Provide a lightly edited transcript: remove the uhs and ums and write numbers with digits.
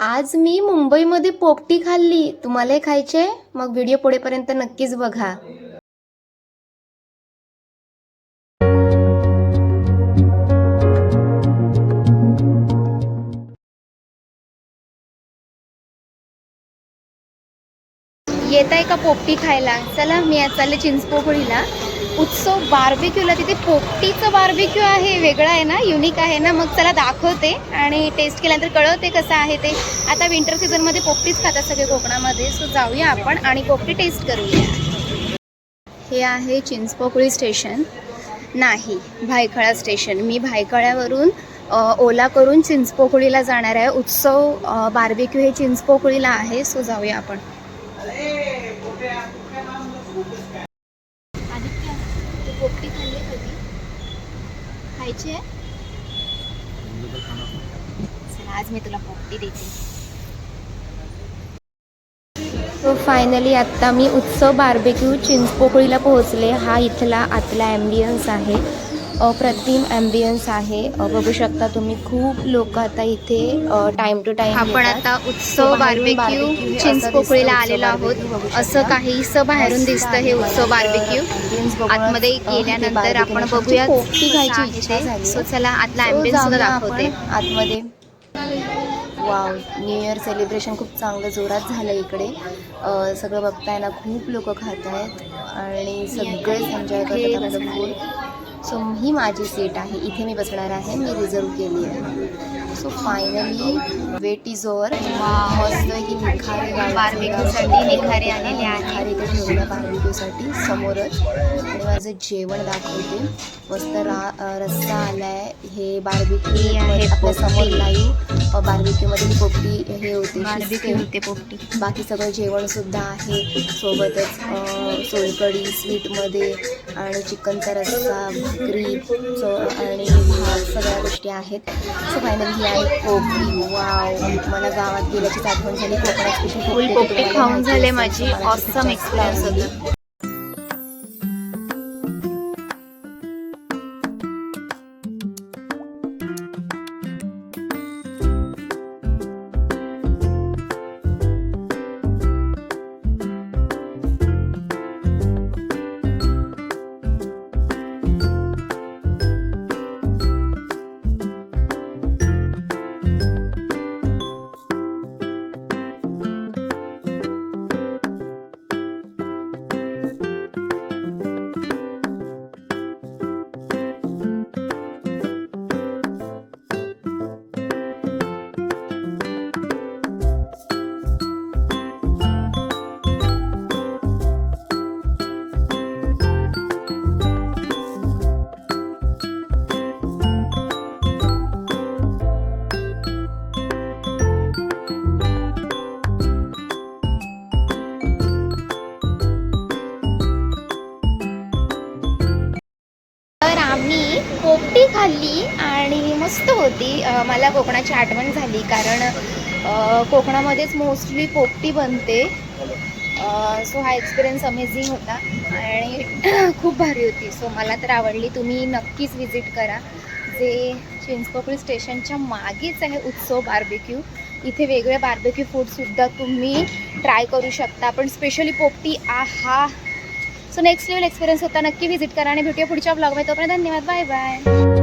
आज मी मुंबईमध्ये पोपटी खाल्ली. तुम्हालाही खायचे? मग व्हिडिओ पुढेपर्यंत नक्कीच बघा. येत आहे का पोपटी खायला? चला मी आज चालले चिंचपोकळीला. उत्सव बार्बिक्यूला. तिथे पोपटीचं बार्बिक्यू आहे. वेगळं आहे ना, युनिक आहे ना. मग चला दाखवते आणि टेस्ट केल्यानंतर कळवते कसं आहे ते. आता विंटर सीझनमध्ये पोपटीच खातात सगळे कोकणामध्ये. सो जाऊया आपण आणि पोपटी टेस्ट करूया. हे आहे चिंचपोकळी स्टेशन. नाही, भायखळा स्टेशन. मी भायखळ्यावरून ओला करून चिंचपोकळीला जाणार आहे. उत्सव बार्बिक्यू हे चिंचपोकळीला आहे. सो जाऊया आपण. आदित्य, तू पोपटी खाल्ली कधी? खायची आहे? चला आज मी तुला पोपटी देते. सो फायनली आत्ता मी उत्सव बार्बिक्यू चिंचपोकळीला पोहोचले. हा इथला आतला ॲम्बियन्स आहे. अप्रतिम ॲम्बियन्स आहे. बघू शकता तुम्ही, खूप लोक आता इथे टाइम टू टाइम. आपण आता उत्सव बार्बिक्यू चिंचपोकळीला आलेलो आहोत. असं काहीसं बाहेरून दिसतं हे उत्सव बार्बिक्यू. आतमध्ये गेल्यानंतर आपण बघूया पोपटी खायची इच्छा झाली. सो चला आतला ॲम्बियन्स सुद्धा दाखवते. आतमध्ये वाव, न्यू इयर सेलिब्रेशन खूप चांगलं जोरात झालं इकडे. सगळं बघताय ना, खूप लोक खात आहेत आणि सगळेच एन्जॉय करतात आपलं फूड. सो ही माझी सीट आहे, इथे मी बसणार आहे. मी रिझर्व केली आहे. So finally wait is over. मस्त ही निखारे बार्बिक्यूसाठी निखारे आलेले आहे. निखारे ते ठेवलं बार्बिक्यूसाठी समोरच. आणि माझं जेवण दाखवते. मस्त रस्सा आला आहे. हे बार्बिक्यू आहे आपल्या समोर लाईव्ह. बार्बिक्यूमध्ये ही पोपटी हे होते पोपटी. बाकी सगळं जेवणसुद्धा आहे. सोबतच सोलकढी स्वीटमध्ये आणि चिकनचा रस्सा, भाकरी आणि भात, सगळ्या गोष्टी आहेत. सो फायनली ही आहे पोपटी. वाव, मला गावात गेल्याचीच आठवण झाली. कोकणात स्पेशल पोपटी खाऊन झाले माझी. ऑसम एक्सपिरियन्स होती. पोपटी खाल्ली आणि मस्त होती. मला कोकणाची आठवण झाली, कारण कोकणामध्येच मोस्टली पोपटी बनते. सो हा एक्सपिरियन्स अमेझिंग होता आणि खूप भारी होती. सो मला तर आवडली. तुम्ही नक्कीच विजिट करा. जे चिंचपोकळी स्टेशनच्या मागेच आहे उत्सव बार्बिक्यू. इथे वेगळे बार्बिक्यू फूडसुद्धा तुम्ही ट्राय करू शकता. पण स्पेशली पोपटी आहा. सो नेक्स्ट लेवल एक्सपिरियन्स होता. नक्की व्हिजिट करा आणि भेटूया पुढच्या ब्लॉगमध्ये. तोपर्यंत धन्यवाद. Bye bye.